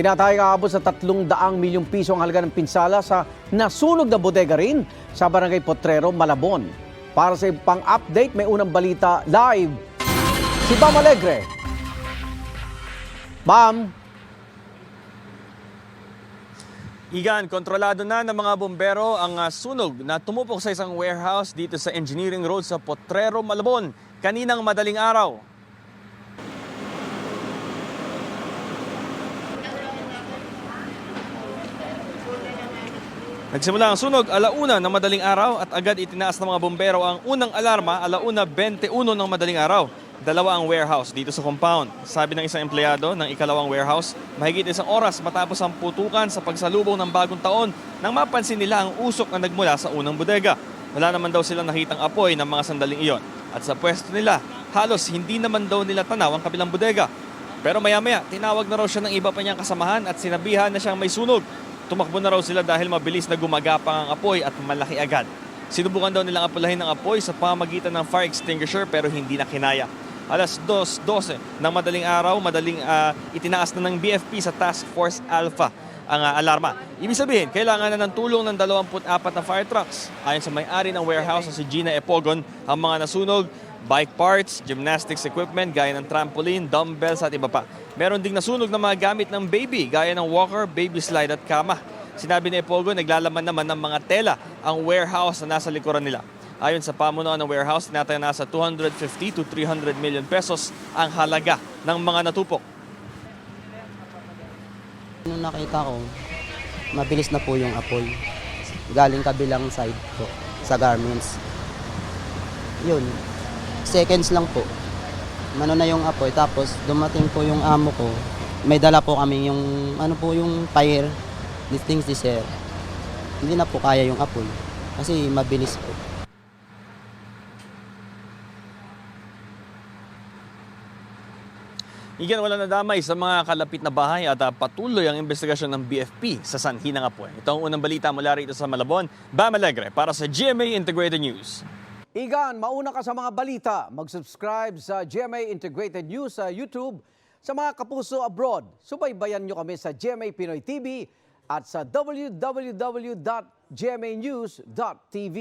Tinatayang aabot sa 300 milyong piso ang halaga ng pinsala sa nasunog na bodega rin sa Barangay Potrero, Malabon. Para sa pang-update, may unang balita live si Bam Alegre. Bam. Igan, kontrolado na ng mga bombero ang sunog na tumupok sa isang warehouse dito sa Engineering Road sa Potrero, Malabon kaninang madaling araw. Nagsimula ang sunog alauna ng madaling araw at agad itinaas ng mga bombero ang unang alarma alauna 21 ng madaling araw. Dalawa ang warehouse dito sa compound. Sabi ng isang empleyado ng ikalawang warehouse, mahigit isang oras matapos ang putukan sa pagsalubong ng bagong taon nang mapansin nila ang usok na nagmula sa unang bodega. Wala naman daw silang nakitang apoy ng mga sandaling iyon. At sa pwesto nila, halos hindi naman daw nila tanaw ang kabilang bodega. Pero maya-maya, tinawag na raw siya ng iba pa niyang kasamahan at sinabihan na siyang may sunog. Tumakbo na raw sila dahil mabilis na gumagapang ang apoy at malaki agad. Sinubukan daw nilang apulahin ang apoy sa pamamagitan ng fire extinguisher pero hindi na kinaya. Alas 2:12 ng madaling araw, itinaas na ng BFP sa Task Force Alpha ang alarma. Ibig sabihin, kailangan na ng tulong ng 24 na fire trucks. Ayon sa may-ari ng warehouse na si Gina Epogon, ang mga nasunog, bike parts, gymnastics equipment gaya ng trampoline, dumbbells at iba pa. Meron ding nasunog na mga gamit ng baby gaya ng walker, baby slide at kama. Sinabi ni Epogon, naglalaman naman ng mga tela ang warehouse na nasa likuran nila. Ayon sa pamunuan ng warehouse, tinataya nasa 250 to 300 million pesos ang halaga ng mga natupok. Nung nakita ko, mabilis na po yung apoy. Galing kabilang side po sa garments. Yun, seconds lang po. Mano na yung apoy, tapos dumating po yung amo ko. May dala po kami yung, yung fire extinguisher. Hindi na po kaya yung apoy kasi mabilis po. Igan, wala nadamay sa mga kalapit na bahay at patuloy ang investigasyon ng BFP sa sanhi ng apoy. Ito ang unang balita mula rito sa Malabon. Bam Alegre para sa GMA Integrated News. Igan, mauna ka sa mga balita. Mag-subscribe sa GMA Integrated News sa YouTube. Sa mga kapuso abroad, subaybayan nyo kami sa GMA Pinoy TV at sa www.gmanews.tv.